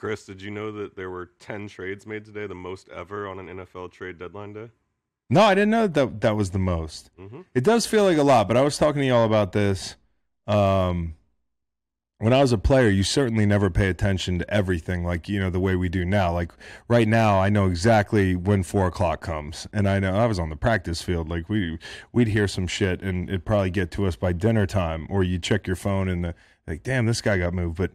Chris, did you know that there were 10 trades made today, the most ever on an NFL trade deadline day? No, I didn't know that was the most. Mm-hmm. It does feel like a lot, but I was talking to y'all about this. When I was a player, you certainly never pay attention to everything like, the way we do now. Like right now, I know exactly when 4 o'clock comes. And I know I was on the practice field. Like we'd hear some shit and it'd probably get to us by dinner time, or you check your phone and like, damn, this guy got moved. But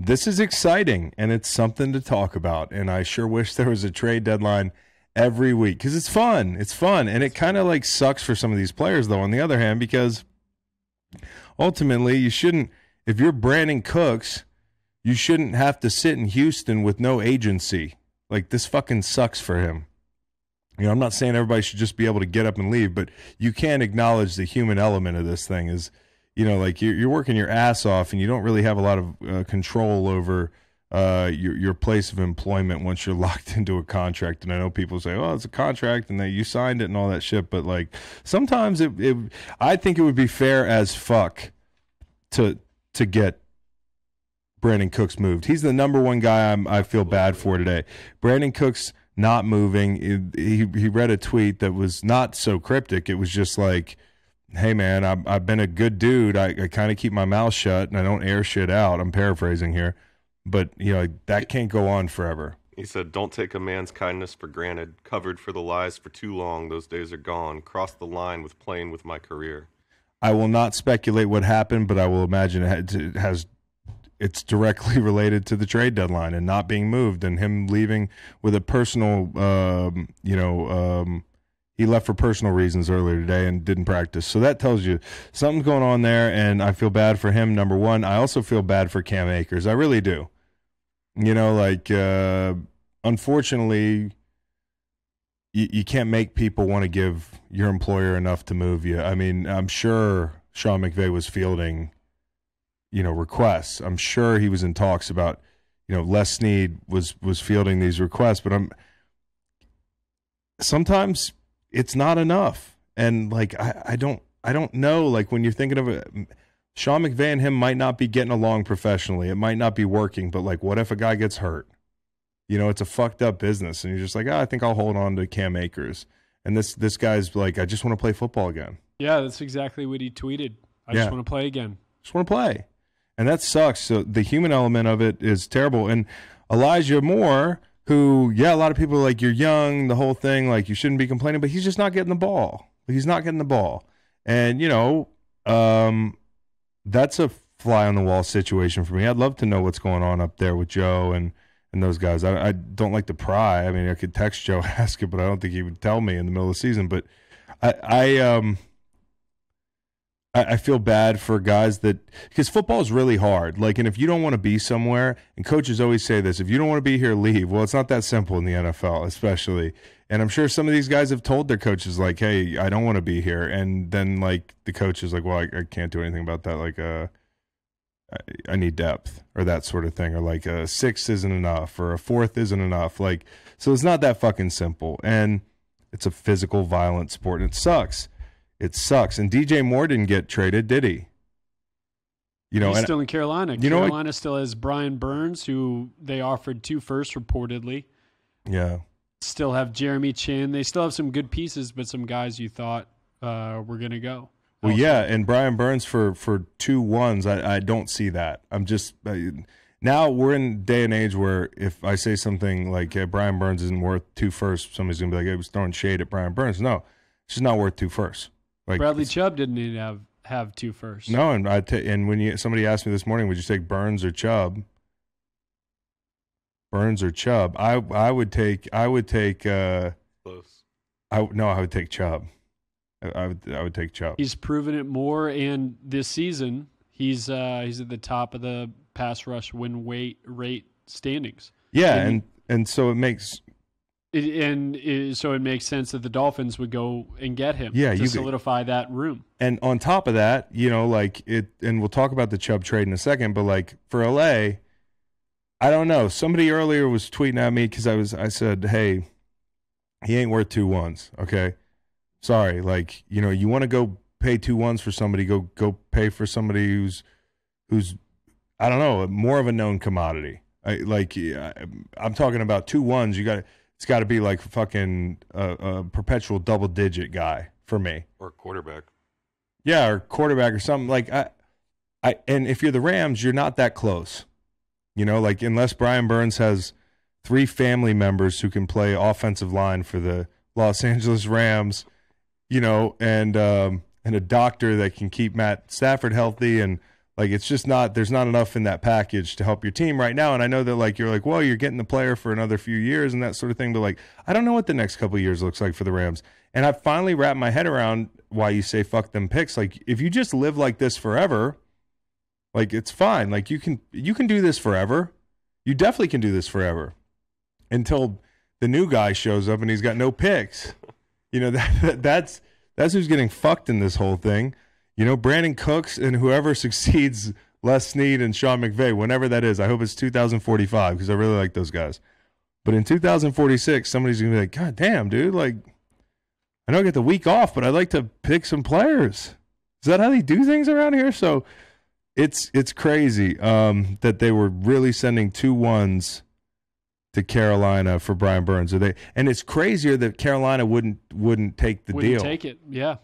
this is exciting and it's something to talk about. And I sure wish there was a trade deadline every week because it's fun. It's fun. And it kind of like sucks for some of these players though, on the other hand, because ultimately you shouldn't, if you're Brandon Cooks, you shouldn't have to sit in Houston with no agency. Like, this fucking sucks for him. I'm not saying everybody should just be able to get up and leave, but you can acknowledge the human element of this thing is, like you're working your ass off and you don't really have a lot of control over your place of employment once you're locked into a contract. And I know people say, oh, it's a contract and that you signed it and all that shit. But, like, sometimes I think it would be fair as fuck to get Brandon Cooks moved. He's the number one guy I feel bad for today. Brandon Cooks not moving. He read a tweet that was not so cryptic. It was just like, hey, man, I've been a good dude. I kind of keep my mouth shut and I don't air shit out. I'm paraphrasing here. But, that can't go on forever. He said, don't take a man's kindness for granted. Covered for the lies for too long. Those days are gone. Cross the line with playing with my career. I will not speculate what happened, but I will imagine it's directly related to the trade deadline and not being moved and him leaving with a personal, he left for personal reasons earlier today and didn't practice. So that tells you something's going on there, and I feel bad for him, number one. I also feel bad for Cam Akers. I really do. Unfortunately, you can't make people want to give your employer enough to move you. I mean, I'm sure Sean McVay was fielding, requests. I'm sure he was in talks about, Les Snead was fielding these requests, but sometimes it's not enough. And like, I don't know, like when you're thinking of it, Sean McVay and him might not be getting along professionally. It might not be working, but like, what if a guy gets hurt? It's a fucked up business. And you're just like, I think I'll hold on to Cam Akers. And this guy's like, I just want to play football again. Yeah, that's exactly what he tweeted. I just want to play again. Just want to play. And that sucks. So the human element of it is terrible. And Elijah Moore, who, a lot of people are like, you're young, the whole thing, like you shouldn't be complaining, but he's just not getting the ball. He's not getting the ball. And, that's a fly on the wall situation for me. I'd love to know what's going on up there with Joe and those guys. I don't like to pry. I mean, I could text Joe, ask it, but I don't think he would tell me in the middle of the season. But I feel bad for guys because football is really hard. Like, and if you don't want to be somewhere, and coaches always say this, if you don't want to be here, leave. Well, it's not that simple in the NFL, especially. And I'm sure some of these guys have told their coaches, like, hey, I don't want to be here. And then, like, the coach is like, well, I can't do anything about that. Like, I need depth or that sort of thing. Or like a 6 isn't enough or a 4th isn't enough. Like, so it's not that fucking simple. And it's a physical, violent sport. And it sucks. It sucks. And DJ Moore didn't get traded, did he? He's still in Carolina. Carolina still has Brian Burns, who they offered 2 firsts reportedly. Yeah. Still have Jeremy Chin. They still have some good pieces, but some guys you thought were going to go. Well, yeah, and Brian Burns for 2 ones, I don't see that. I'm just now we're in a day and age where if I say something like Brian Burns isn't worth 2 firsts, somebody's going to be like, I was throwing shade at Brian Burns. No, it's just not worth 2 firsts. Like, Bradley Chubb didn't even have 2 firsts. No, and when somebody asked me this morning, would you take Burns or Chubb? Burns or Chubb? I would take Close. I would take Chubb. I would take Chubb. He's proven it more, and this season he's at the top of the pass rush win rate standings. Yeah, and so it makes. So it makes sense that the Dolphins would go and get him to solidify that room. And on top of that, and we'll talk about the Chubb trade in a second, but like for LA, I don't know. Somebody earlier was tweeting at me because I said, hey, he ain't worth 2 ones. Okay. Sorry. Like, you want to go pay 2 ones for somebody, go pay for somebody who's, I don't know, more of a known commodity. I'm talking about 2-1s. It's got to be like fucking a perpetual double digit guy for me. Or quarterback. Yeah, or quarterback or something. Like and if you're the Rams, you're not that close. You know, like unless Brian Burns has 3 family members who can play offensive line for the Los Angeles Rams, you know, and a doctor that can keep Matt Stafford healthy, and like it's just not, there's not enough in that package to help your team right now. And I know that like you're like, well, you're getting the player for another few years and that sort of thing, but like I don't know what the next couple of years looks like for the Rams. And I finally wrapped my head around why you say fuck them picks. Like if you just live like this forever, like it's fine. Like you can do this forever. You definitely can do this forever until the new guy shows up and he's got no picks. You know, that's who's getting fucked in this whole thing. You know, Brandon Cooks and whoever succeeds Les Snead and Sean McVay, whenever that is. I hope it's 2045 because I really like those guys. But in 2046, somebody's going to be like, God damn, dude, like, I know I get the week off, but I'd like to pick some players. Is that how they do things around here? So it's crazy that they were really sending 2-1s to Carolina for Brian Burns. And it's crazier that Carolina wouldn't take the deal. Wouldn't take it, yeah.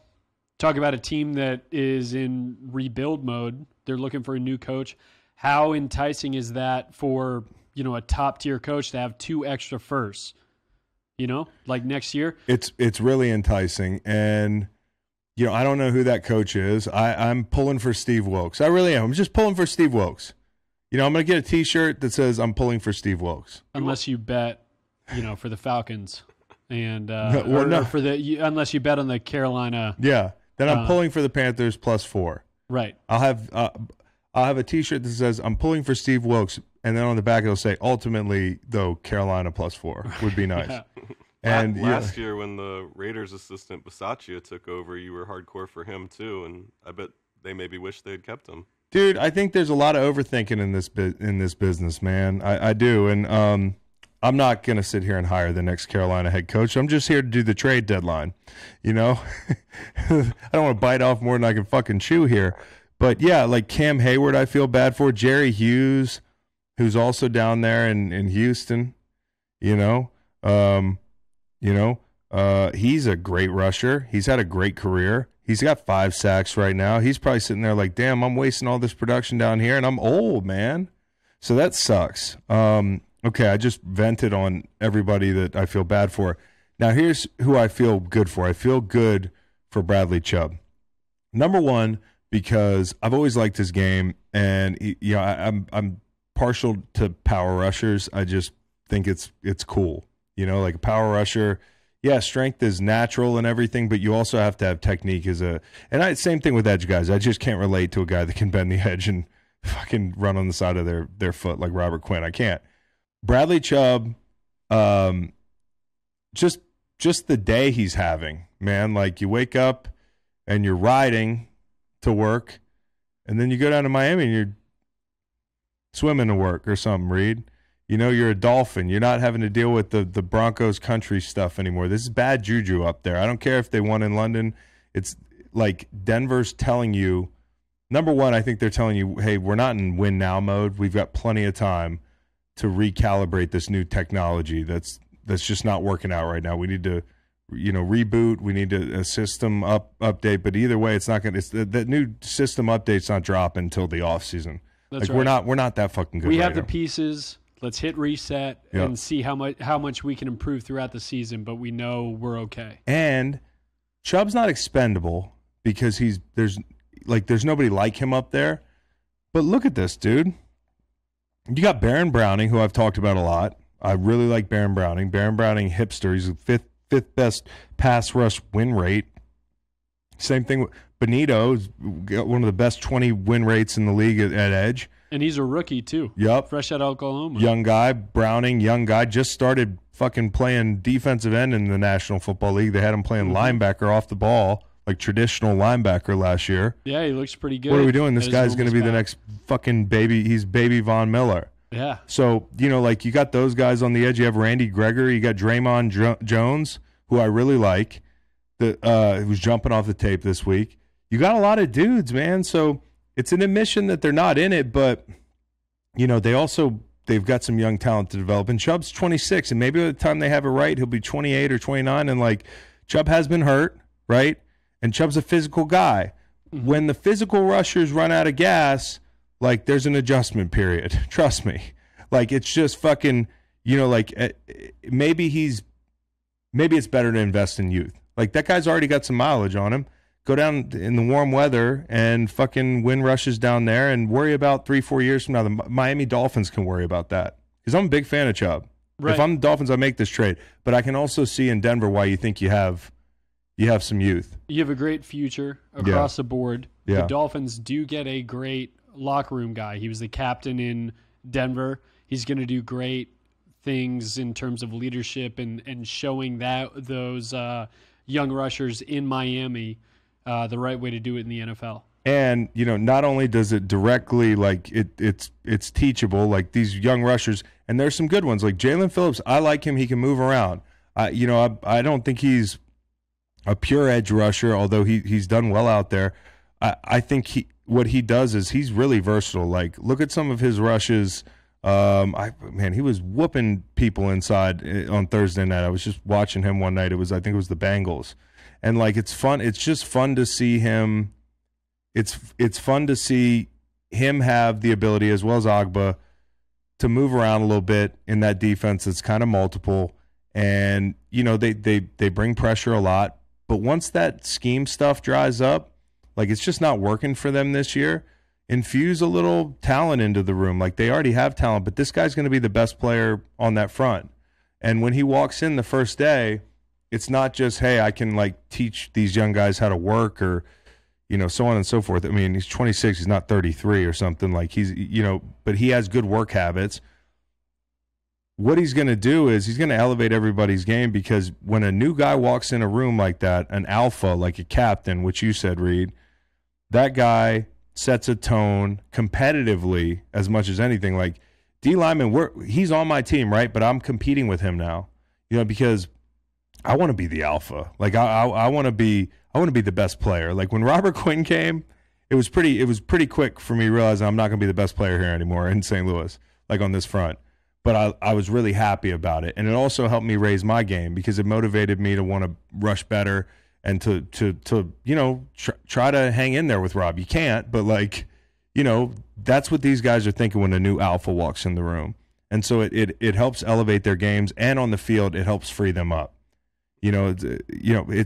Talk about a team that is in rebuild mode. They're looking for a new coach. How enticing is that for, you know, a top-tier coach to have 2 extra firsts? You know, like next year? It's really enticing. And, you know, I don't know who that coach is. I'm pulling for Steve Wilkes. I really am. I'm just pulling for Steve Wilkes. You know, I'm going to get a T-shirt that says I'm pulling for Steve Wilkes. Unless you bet, you know, for the Falcons. And unless you bet on the Carolina. Yeah. Then I'm pulling for the Panthers +4. Right. I'll have a T-shirt that says I'm pulling for Steve Wilkes, and then on the back it'll say ultimately though Carolina +4 would be nice. Yeah. And last year when the Raiders assistant Bisaccia took over, you were hardcore for him too, and I bet they maybe wish they'd kept him. Dude, I think there's a lot of overthinking in this business, man. I do, and I'm not going to sit here and hire the next Carolina head coach. I'm just here to do the trade deadline. You know, I don't want to bite off more than I can fucking chew here. But yeah, like Cam Hayward, I feel bad for. Jerry Hughes, who's also down there in Houston. You know, he's a great rusher. He's had a great career. He's got 5 sacks right now. He's probably sitting there like, damn, I'm wasting all this production down here, and I'm old, man. So that sucks. Okay, I just vented on everybody that I feel bad for. Now, here's who I feel good for. I feel good for Bradley Chubb. Number one, because I've always liked his game, and I'm partial to power rushers. I just think it's cool. You know, like a power rusher. Yeah, strength is natural and everything, but you also have to have technique same thing with edge guys. I just can't relate to a guy that can bend the edge and fucking run on the side of their foot like Robert Quinn. I can't. Bradley Chubb, just the day he's having, man. Like you wake up and you're riding to work, and then you go down to Miami and you're swimming to work or something, Reed. You know, you're a Dolphin. You're not having to deal with the Broncos country stuff anymore. This is bad juju up there. I don't care if they won in London. It's like Denver's telling you, number one, I think they're telling you, hey, we're not in win now mode. We've got plenty of time to recalibrate this new technology that's just not working out right now. We need to, reboot. We need a system update. But either way, it's not going to. That new system update's not dropping until the off season. That's like right. We're not that fucking good. We right have the now. pieces. Let's hit reset and see how much we can improve throughout the season. But we know we're okay. And Chubb's not expendable because there's nobody like him up there. But look at this, dude. You got Baron Browning, who I've talked about a lot. I really like Baron Browning. Baron Browning, hipster. He's the fifth best pass rush win rate. Same thing with Benito. He's got one of the best 20 win rates in the league at edge. And he's a rookie, too. Yep. Fresh out of Oklahoma. Young guy. Browning, young guy. Just started fucking playing defensive end in the National Football League. They had him playing linebacker off the ball, like traditional linebacker last year. Yeah, he looks pretty good. What are we doing? This guy's going to be the next fucking baby. He's baby Von Miller. Yeah. So, you got those guys on the edge. You have Randy Gregory. You got Draymond Jones, who I really like, who's jumping off the tape this week. You got a lot of dudes, man. So it's an admission that they're not in it, but, they also they've got some young talent to develop. And Chubb's 26, and maybe by the time they have it right, he'll be 28 or 29. And like Chubb has been hurt, right? And Chubb's a physical guy. When the physical rushers run out of gas, like there's an adjustment period. Trust me. Like it's just fucking, you know, like maybe it's better to invest in youth. Like that guy's already got some mileage on him. Go down in the warm weather and fucking win rushes down there and worry about 3-4 years from now. The Miami Dolphins can worry about that because I'm a big fan of Chubb. Right. If I'm the Dolphins, I make this trade. But I can also see in Denver why you think you have some youth. You have a great future across the board. Yeah. The Dolphins do get a great locker room guy. He was the captain in Denver. He's going to do great things in terms of leadership and showing those young rushers in Miami the right way to do it in the NFL. And, you know, not only does it directly, like, it's teachable, like these young rushers, and there's some good ones. Like Jalen Phillips, I like him. He can move around. I don't think he's a pure edge rusher, although he's done well out there. I think what he does is he's really versatile. Like, look at some of his rushes. He was whooping people inside on Thursday night. I was just watching him one night. I think it was the Bengals. And like it's fun. It's just fun to see him. It's fun to see him have the ability, as well as Agba, to move around a little bit in that defense that's kind of multiple. And you know they bring pressure a lot. But once that scheme stuff dries up, like it's just not working for them this year. Infuse a little talent into the room. Like they already have talent, but this guy's going to be the best player on that front. And when he walks in the first day, it's not just, hey, I can like teach these young guys how to work or, you know, so on and so forth. I mean, he's 26, he's not 33 or something. Like he's, you know, but he has good work habits. What he's going to do is he's going to elevate everybody's game, because when a new guy walks in a room like that, an alpha, like a captain, which you said, Reed, that guy sets a tone competitively as much as anything. Like D Lyman, he's on my team, right? But I'm competing with him now, you know, because I want to be the alpha. Like I want to be the best player. Like when Robert Quinn came, it was pretty quick for me realizing I'm not going to be the best player here anymore in St. Louis, like on this front. But I was really happy about it, and it also helped me raise my game because it motivated me to want to rush better and to you know try to hang in there with Rob. You can't, but like, you know, that's what these guys are thinking when a new alpha walks in the room, and so it helps elevate their games, and on the field it helps free them up. You know,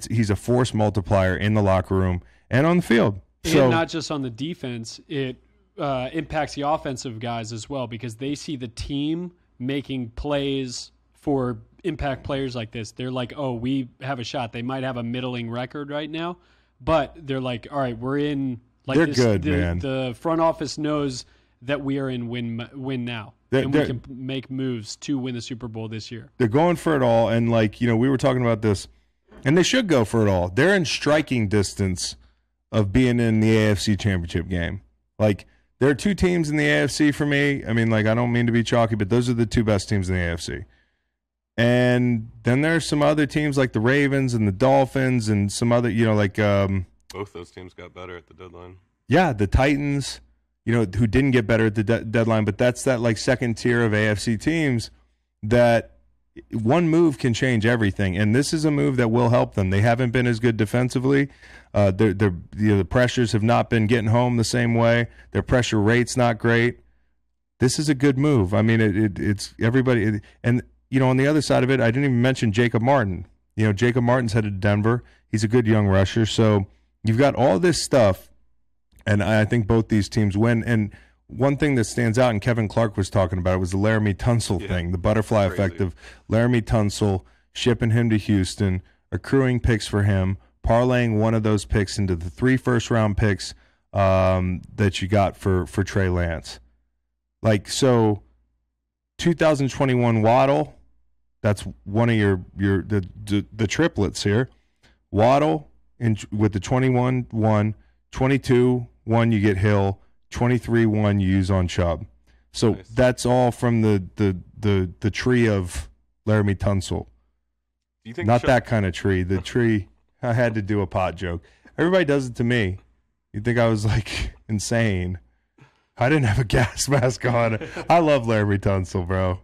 he's a force multiplier in the locker room and on the field. So, and not just on the defense, it impacts the offensive guys as well, because they see the team making plays for impact players like this. They're like, oh, we have a shot. They might have a middling record right now, but they're like, all right, we're in. Like they're this, good, man. The front office knows that we are in win now, and we can make moves to win the Super Bowl this year. They're going for it all, and like, you know, we were talking about this, and they should go for it all. They're in striking distance of being in the AFC Championship game. Like, there are two teams in the AFC for me. I mean, like, I don't mean to be chalky, but those are the two best teams in the AFC. And then there's some other teams like the Ravens and the Dolphins and some other, you know, like both those teams got better at the deadline. Yeah, the Titans, you know, who didn't get better at the deadline, but that's that like second tier of AFC teams that one move can change everything, and this is a move that will help them. They haven't been as good defensively. The pressures have not been getting home the same way. Their pressure rate's not great. This is a good move. I mean, it's everybody. And, you know, on the other side of it, I didn't even mention Jacob Martin. You know, Jacob Martin's headed to Denver. He's a good young rusher. So you've got all this stuff, and I think both these teams win. And one thing that stands out, and Kevin Clark was talking about it, was the Laramie Tunsil thing, the butterfly effect of Laramie Tunsil, shipping him to Houston, accruing picks for him, parlaying one of those picks into the 3 first-round picks that you got for Trey Lance. Like, so 2021 Waddle, that's one of the triplets here. Waddle with the 21-1, 22-1 you get Hill, 23-1 you use on Chubb. So nice. That's all from the tree of Laramie Tunsil. Do you think Not that kind of tree. The tree, I had to do a pot joke. Everybody does it to me. You'd think I was like insane. I didn't have a gas mask on. I love Laremy Tunsil, bro.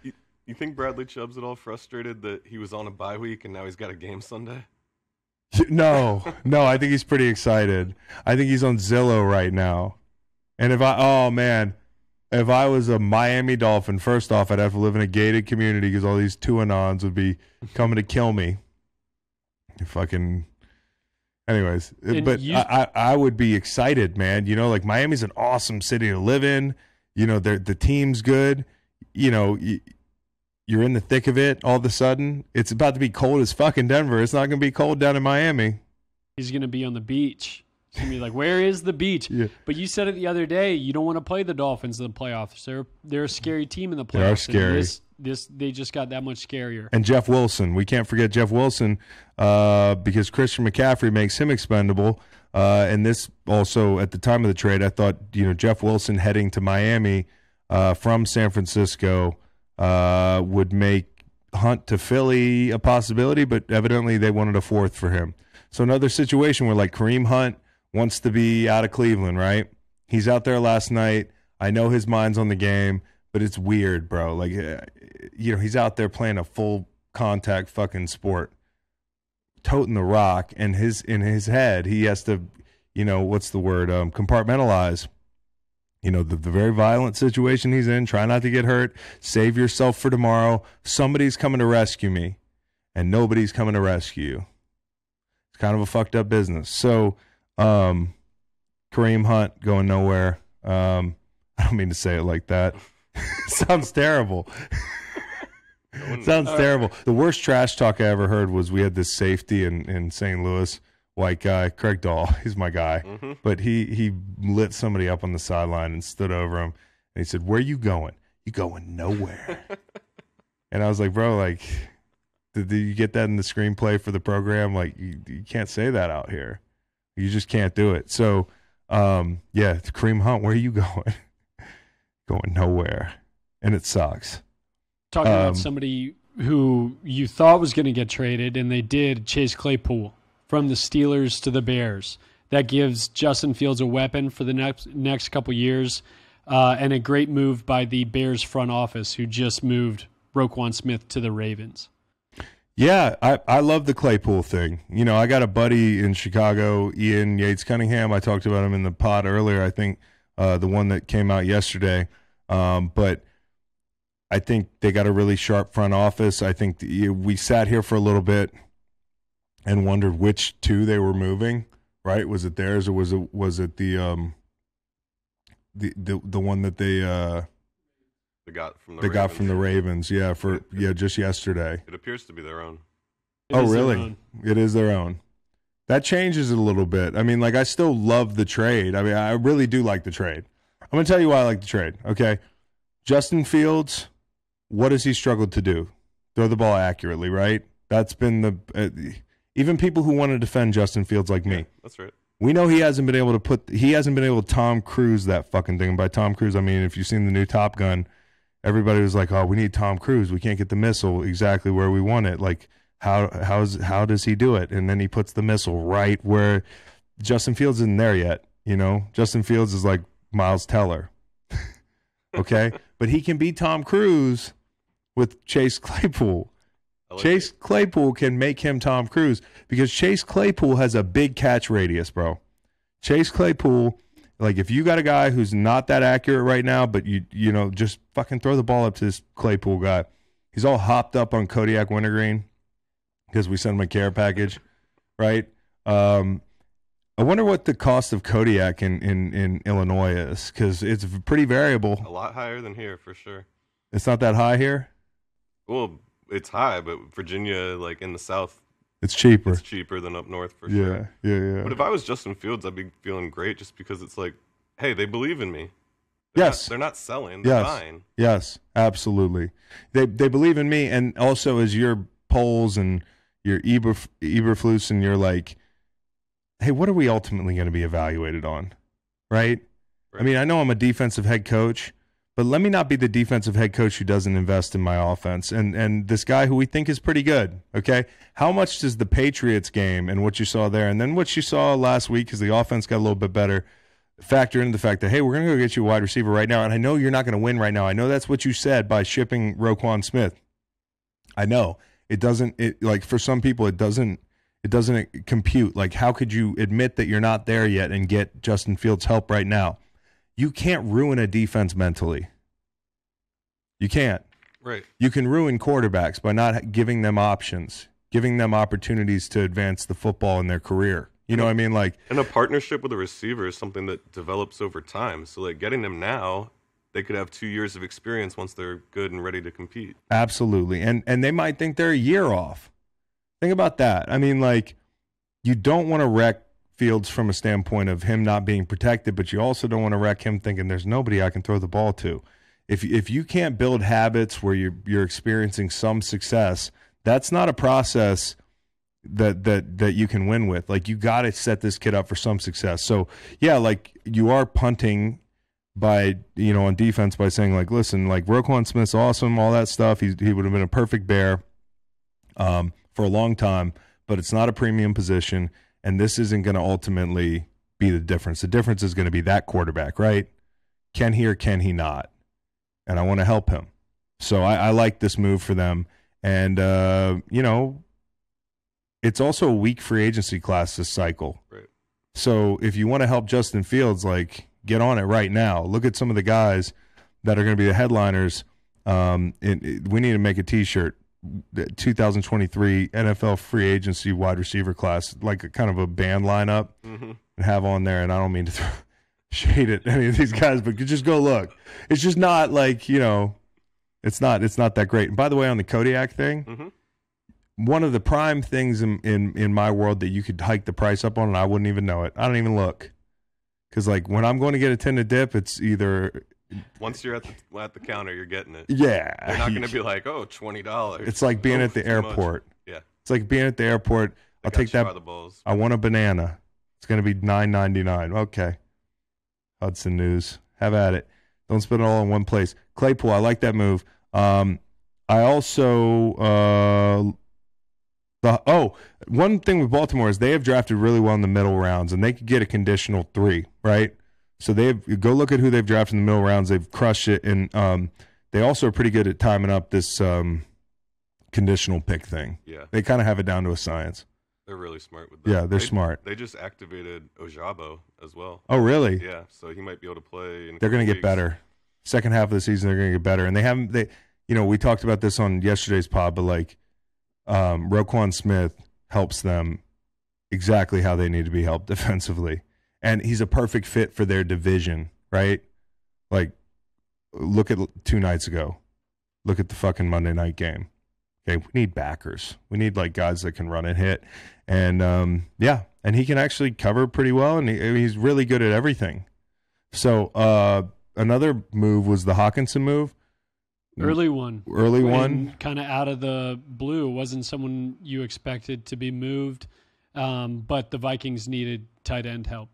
You think Bradley Chubb's at all frustrated that he was on a bye week and now he's got a game Sunday? No, I think he's pretty excited. I think he's on Zillow right now. And if I was a Miami Dolphin, first off, I'd have to live in a gated community because all these Tuanons would be coming to kill me. Anyways, but I would be excited, man. You know, like Miami's an awesome city to live in. You know, the team's good. You know, you're in the thick of it all of a sudden. It's about to be cold as fuck in Denver. It's not going to be cold down in Miami. He's going to be on the beach. He's going to be like, where is the beach? Yeah. But you said it the other day, you don't want to play the Dolphins in the playoffs. They're a scary team in the playoffs. They are scary. They just got that much scarier. And Jeff Wilson. We can't forget Jeff Wilson because Christian McCaffrey makes him expendable. And this also, at the time of the trade, I thought, you know, Jeff Wilson heading to Miami from San Francisco would make Hunt to Philly a possibility, but evidently they wanted a fourth for him. So another situation where like Kareem Hunt wants to be out of Cleveland, right? He's out there last night. I know his mind's on the game, but it's weird, bro. Like, you know, he's out there playing a full contact fucking sport, toting the rock, and in his head, he has to, you know, what's the word? Compartmentalize. You know, the very violent situation he's in, try not to get hurt, save yourself for tomorrow. Somebody's coming to rescue me, and nobody's coming to rescue you. It's kind of a fucked up business. So, Kareem Hunt going nowhere. I don't mean to say it like that. Sounds terrible. Sounds terrible. The worst trash talk I ever heard was we had this safety in St. Louis, white guy, Craig Dahl. He's my guy. Mm-hmm. But he lit somebody up on the sideline and stood over him. And he said, "Where you going? You going nowhere." And I was like, bro, like, did you get that in the screenplay for the program? Like, you can't say that out here. You just can't do it. So, yeah, Kareem Hunt, where are you going? Going nowhere. And it sucks. Talking about somebody who you thought was going to get traded, and they did, Chase Claypool, from the Steelers to the Bears. That gives Justin Fields a weapon for the next couple years, and a great move by the Bears front office, who just moved Roquan Smith to the Ravens. Yeah, I love the Claypool thing. You know, I got a buddy in Chicago, Ian Yates Cunningham. I talked about him in the pod earlier, I think, the one that came out yesterday. But I think they got a really sharp front office. I think we sat here for a little bit and wondered which two they were moving. Right? Was it theirs or was it the one that they got from the Ravens? Yeah, just yesterday. It appears to be their own. Oh, really? It is their own. That changes it a little bit. I mean, like, I still love the trade. I mean, I really do like the trade. I'm going to tell you why I like the trade. Okay, Justin Fields. What has he struggled to do? Throw the ball accurately, right? That's been even people who want to defend Justin Fields like me. That's right. We know he hasn't been able to Tom Cruise that fucking thing. And by Tom Cruise, I mean, if you've seen the new Top Gun, everybody was like, "Oh, we need Tom Cruise. We can't get the missile exactly where we want it. Like, how does he do it?" And then he puts the missile right where Justin Fields isn't there yet. You know, Justin Fields is like Miles Teller. Okay, but he can be Tom Cruise with Chase Claypool. Chase Claypool can make him Tom Cruise because Chase Claypool has a big catch radius, bro. Chase Claypool, like, if you got a guy who's not that accurate right now, but you know, just fucking throw the ball up to this Claypool guy. He's all hopped up on Kodiak Wintergreen because we sent him a care package, right? I wonder what the cost of Kodiak in Illinois is because it's pretty variable. A lot higher than here, for sure. It's not that high here? Well, it's high, but Virginia, like in the South, it's cheaper. It's cheaper than up north, for sure. Yeah. But if I was Justin Fields, I'd be feeling great just because it's like, hey, they believe in me. They're not selling. They're buying. Yes, absolutely. They believe in me, and also as your polls and your Eberflus and you're like, hey, what are we ultimately going to be evaluated on, right? I mean, I know I'm a defensive head coach, but let me not be the defensive head coach who doesn't invest in my offense. And this guy who we think is pretty good, okay? How much does the Patriots game and what you saw there, and then what you saw last week because the offense got a little bit better, factor in the fact that, hey, we're going to go get you a wide receiver right now, and I know you're not going to win right now. I know that's what you said by shipping Roquan Smith. I know it doesn't. It like for some people, it doesn't compute. Like, how could you admit that you're not there yet and get Justin Fields help right now? You can't ruin a defense mentally. You can't. Right. You can ruin quarterbacks by not giving them options, giving them opportunities to advance the football in their career. You know what I mean? Like, and a partnership with a receiver is something that develops over time. So, like, getting them now, they could have 2 years of experience once they're good and ready to compete. Absolutely. And they might think they're a year off. Think about that. I mean, like, you don't want to wreck Fields from a standpoint of him not being protected, but you also don't want to wreck him thinking there's nobody I can throw the ball to. If you can't build habits where you're experiencing some success, that's not a process that you can win with. Like, you got to set this kid up for some success. So yeah, like, you are punting by, you know, on defense by saying, like, listen, like, Roquan Smith's awesome, all that stuff. He would have been a perfect Bear for a long time, but it's not a premium position, and this isn't going to ultimately be the difference. The difference is going to be that quarterback, right? Can he or can he not? And I want to help him. So I like this move for them. And, you know, it's also a weak free agency class this cycle. Right. So if you want to help Justin Fields, like, get on it right now. Look at some of the guys that are going to be the headliners. We need to make a T-shirt, the 2023 NFL free agency wide receiver class, like a kind of a band lineup, and have on there. And I don't mean to throw shade at any of these guys, but just go look. It's just not like, you know, it's not that great. And by the way, on the Kodiak thing, one of the prime things in my world that you could hike the price up on, and I wouldn't even know it. I don't even look. Because, like, when I'm going to get a tin of dip, it's either... Once you're at the counter, you're getting it. Yeah. They're not going to be like, oh, $20. It's like being at the airport. Yeah. It's like being at the airport. I'll take that. I want a banana. It's going to be $9.99. Okay. Hudson News. Have at it. Don't spend it all in one place. Claypool, I like that move. I also... one thing with Baltimore is they have drafted really well in the middle rounds, and they could get a conditional 3, right? So go look at who they've drafted in the middle rounds. They've crushed it, and they also are pretty good at timing up this conditional pick thing. Yeah, they kind of have it down to a science. They're really smart with that. Yeah, they're smart. They just activated Ojabo as well. Oh, really? Yeah, so he might be able to play. They're going to get better. Second half of the season, they're going to get better, and we talked about this on yesterday's pod, but like. Roquan Smith helps them exactly how they need to be helped defensively. And he's a perfect fit for their division, right? Like, look at 2 nights ago. Look at the fucking Monday night game. Okay, we need backers. We need, like, guys that can run and hit. And, and he can actually cover pretty well, and he's really good at everything. So another move was the Hawkinson move. Early one. Kind of out of the blue. It wasn't someone you expected to be moved, but the Vikings needed tight end help.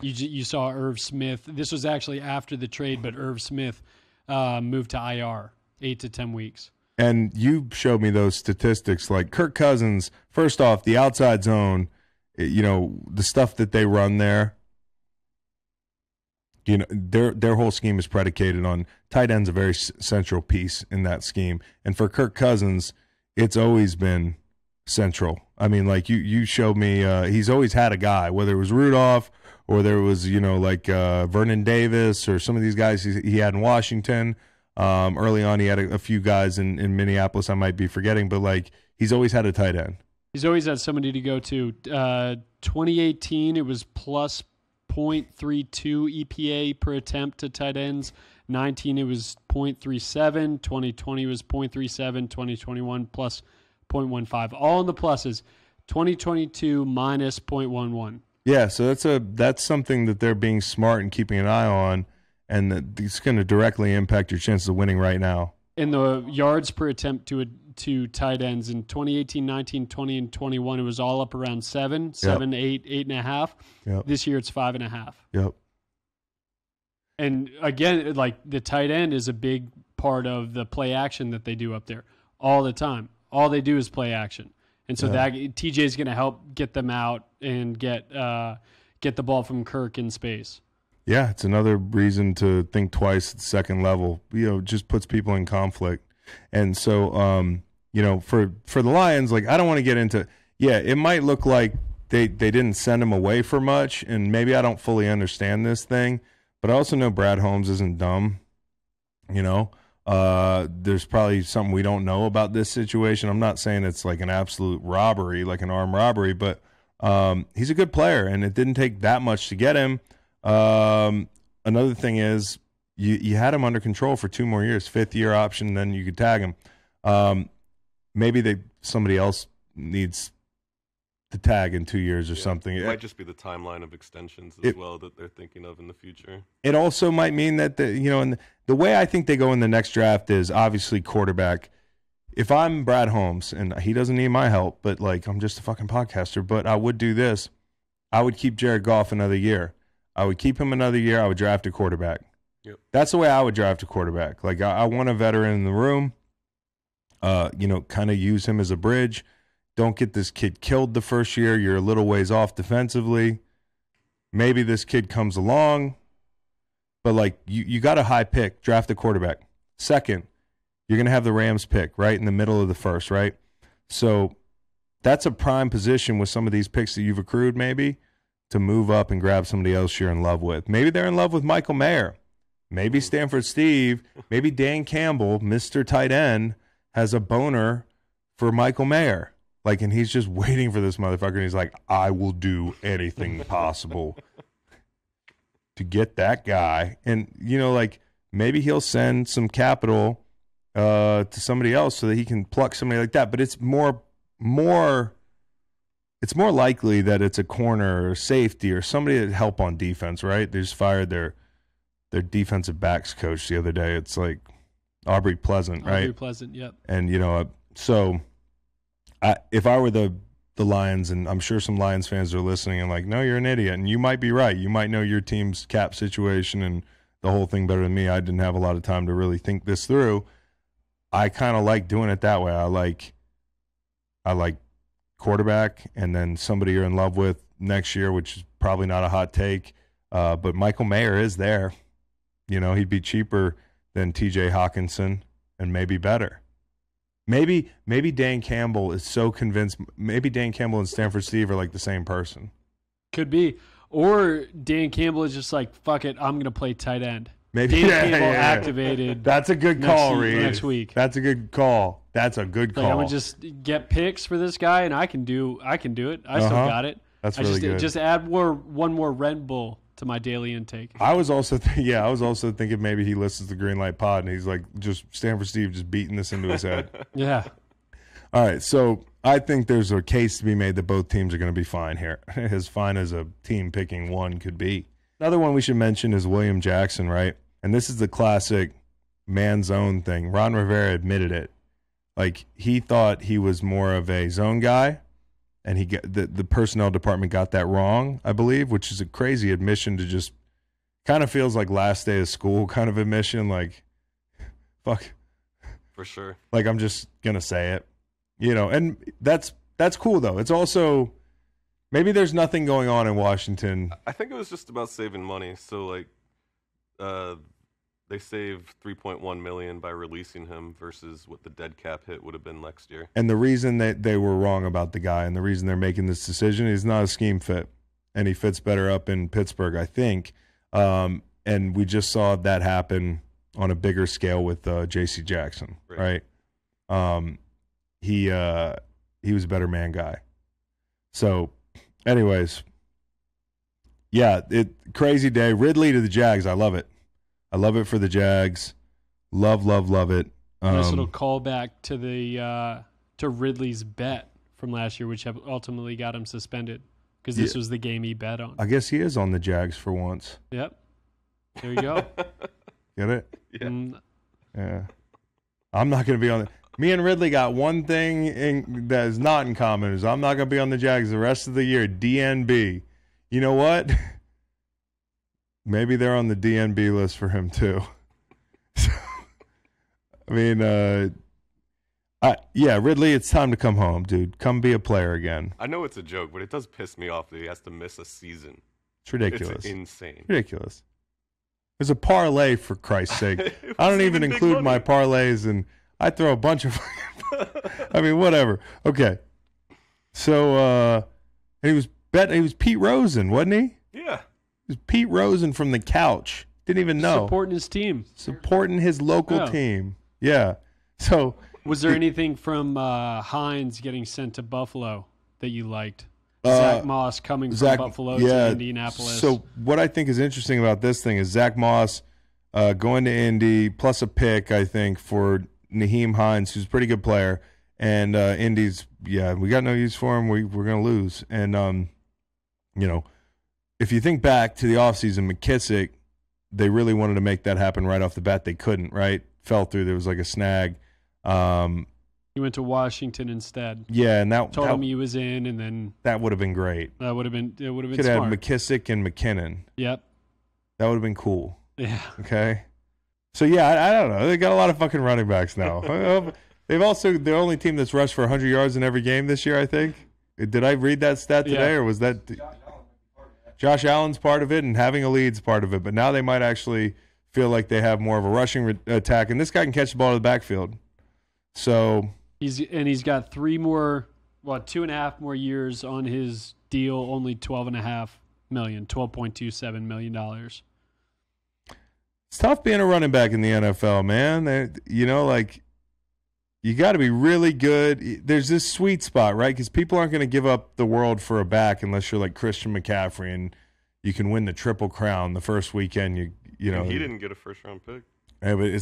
You saw Irv Smith. This was actually after the trade, but Irv Smith moved to IR, 8 to 10 weeks. And you showed me those statistics. Like Kirk Cousins, first off, the outside zone, you know, the stuff that they run there, you know, their whole scheme is predicated on tight end's a very central piece in that scheme. And for Kirk Cousins, it's always been central. I mean, like you showed me, he's always had a guy, whether it was Rudolph or there was, you know, like Vernon Davis or some of these guys he had in Washington. Early on, he had a few guys in Minneapolis I might be forgetting, but like he's always had a tight end. He's always had somebody to go to. 2018, it was plus 0.32 EPA per attempt to tight ends. 19, it was 0.37. 2020 was 0.37. 2021 plus 0.15. All in the pluses. 2022 minus 0.11. Yeah, so that's something that they're being smart and keeping an eye on, and that it's going to directly impact your chances of winning right now. In the yards per attempt to tight ends in 2018, 19, 20, and 21, it was all up around 7, 8, 8.5. Yep. This year it's 5.5. Yep. And again, like the tight end is a big part of the play action that they do up there all the time. All they do is play action. And so that TJ is going to help get them out and get the ball from Kirk in space. Yeah, it's another reason to think twice at the second level. It just puts people in conflict. And so, for the Lions, like, I don't want to get into, it might look like they didn't send him away for much, and maybe I don't fully understand this thing, but I also know Brad Holmes isn't dumb. There's probably something we don't know about this situation. I'm not saying it's like an absolute robbery, like an armed robbery, but he's a good player, and it didn't take that much to get him. Another thing is you had him under control for 2 more years, 5th-year option, then you could tag him. Maybe somebody else needs to tag in 2 years or something. It might just be the timeline of extensions as well that they're thinking of in the future. It also might mean that and the way I think they go in the next draft is obviously quarterback. If I'm Brad Holmes, and he doesn't need my help, but like, I'm just a fucking podcaster, but I would do this. I would keep Jared Goff another year. I would keep him another year. I would draft a quarterback. Yep. That's the way I would draft a quarterback. Like, I want a veteran in the room, kind of use him as a bridge. Don't get this kid killed the first year. You're a little ways off defensively. Maybe this kid comes along, but like, you got a high pick, draft a quarterback. Second, you're going to have the Rams pick right in the middle of the first, right? So that's a prime position with some of these picks that you've accrued, maybe, to move up and grab somebody else you're in love with. Maybe they're in love with Michael Mayer. Maybe Stanford Steve, maybe Dan Campbell, Mr. Tight End, has a boner for Michael Mayer. Like, and he's just waiting for this motherfucker, and he's like, I will do anything possible to get that guy. And, maybe he'll send some capital to somebody else so that he can pluck somebody like that. But it's more likely that it's a corner or safety or somebody that help on defense, right? They just fired their defensive backs coach the other day. It's like Aubrey Pleasant, right? Aubrey Pleasant, yep. And, so if I were the Lions, and I'm sure some Lions fans are listening and like, no, you're an idiot. And you might be right. You might know your team's cap situation and the whole thing better than me. I didn't have a lot of time to really think this through. I kind of like doing it that way. I like quarterback and then somebody you're in love with next year, which is probably not a hot take. But Michael Mayer is there. He'd be cheaper than TJ Hawkinson and maybe better. Maybe Dan Campbell is so convinced. Maybe Dan Campbell and Stanford Steve are like the same person. Could be. Or Dan Campbell is just like, fuck it, I'm going to play tight end. Maybe Dan Campbell activated. That's a good call, Reed. Next week. That's a good call. That's a good call. I'm going to just get picks for this guy, and I can do it. I still got it. That's really good. Just add one more Red Bull to my daily intake. I was also thinking maybe he listens to Green Light Pod and he's like, just Stanford Steve just beating this into his head. Yeah. All right, so I think there's a case to be made that both teams are going to be fine here, as fine as a team picking one could be. Another one we should mention is William Jackson, right? And this is the classic man zone thing. Ron Rivera admitted it. Like, he thought he was more of a zone guy, and the personnel department got that wrong, I believe, which is a crazy admission to just kind of feels like last day of school kind of admission. Like, fuck. For sure. Like, I'm just going to say it. And that's cool, though. It's also, maybe there's nothing going on in Washington. I think it was just about saving money. So, like, they saved $3.1 million by releasing him versus what the dead cap hit would have been next year. And the reason that they were wrong about the guy and the reason they're making this decision is not a scheme fit, and he fits better up in Pittsburgh, I think. And we just saw that happen on a bigger scale with J.C. Jackson, right? He was a better man guy. So, anyways, yeah, crazy day. Ridley to the Jags. I love it. I love it for the Jags. Love it. Nice little callback to Ridley's bet from last year, which ultimately got him suspended because this was the game he bet on. I guess he is on the Jags for once. Yep. There you go. Get it? Yeah. Yeah. I'm not going to be on it. Me and Ridley got one thing that is not in common is I'm not going to be on the Jags the rest of the year. DNB. You know what? Maybe they're on the DNB list for him too. I mean, Ridley, it's time to come home, dude. Come be a player again. I know it's a joke, but it does piss me off that he has to miss a season. It's ridiculous. It's insane. Ridiculous. was a parlay, for Christ's sake. I don't even include my parlays, and I throw a bunch of I mean, whatever. Okay. So he was Pete Rosen, wasn't he? Yeah. It was Pete Rosen from the couch. Didn't even know. Supporting his team. Supporting his local team. Yeah. So was there anything from Hines getting sent to Buffalo that you liked? Zach Moss coming from Buffalo to Indianapolis. So what I think is interesting about this thing is Zach Moss going to Indy, plus a pick, I think, for Nyheim Hines, who's a pretty good player. And Indy's, we got no use for him. We're going to lose. And, if you think back to the offseason, McKissick, they really wanted to make that happen right off the bat. They couldn't, right? Fell through. There was like a snag. He went to Washington instead. Yeah, and told him he was in, and then that would have been great. It would have been could have had McKissick and McKinnon. Yep, that would have been cool. Yeah. Okay. So I don't know. They got a lot of fucking running backs now. They've also the only team that's rushed for 100 yards in every game this year. I think. Did I read that stat today, or was that Josh Allen's part of it and having a lead's part of it? But now they might actually feel like they have more of a rushing attack, and this guy can catch the ball to the backfield. So. He's got 2.5 more years on his deal, only $12.27 million. It's tough being a running back in the NFL, man. You got to be really good. There's this sweet spot, right? Because people aren't going to give up the world for a back unless you're like Christian McCaffrey and you can win the Triple Crown the first weekend. You know, he didn't get a first-round pick. Yeah, but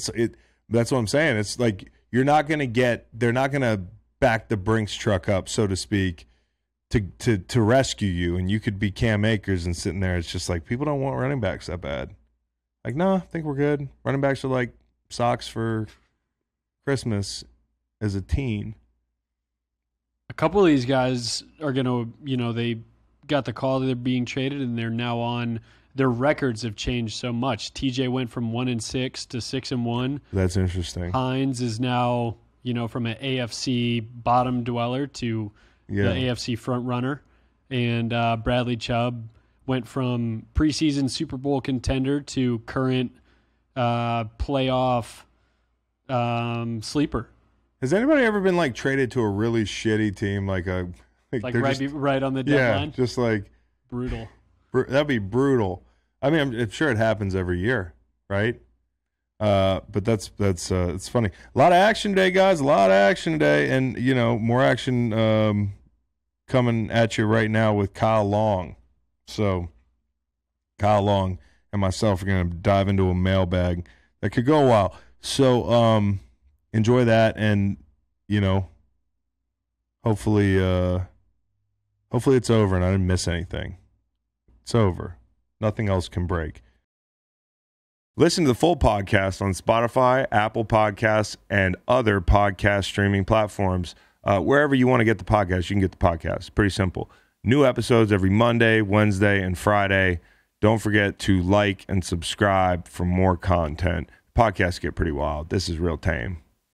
that's what I'm saying. It's like. They're not going to back the Brinks truck up, so to speak, to rescue you. And you could be Cam Akers and sitting there. It's just like people don't want running backs that bad. Like, no, I think we're good. Running backs are like socks for Christmas as a teen. A couple of these guys are going to, they got the call that they're being traded, and they're now on. Their records have changed so much. TJ went from 1-6 to 6-1. That's interesting. Hines is now, from an AFC bottom dweller to the AFC front runner. And Bradley Chubb went from preseason Super Bowl contender to current playoff sleeper. Has anybody ever been traded to a really shitty team, right on the deadline? Yeah, just brutal. That'd be brutal. I mean, I'm sure it happens every year, right? But that's it's funny. A lot of action today, guys. A lot of action today, and more action coming at you right now with Kyle Long. So, Kyle Long and myself are going to dive into a mailbag that could go a while. So, enjoy that, and hopefully it's over and I didn't miss anything. It's over. Nothing else can break. Listen to the full podcast on Spotify, Apple Podcasts, and other podcast streaming platforms. Wherever you want to get the podcast, you can get the podcast. Pretty simple. New episodes every Monday, Wednesday, and Friday. Don't forget to like and subscribe for more content. Podcasts get pretty wild. This is real tame.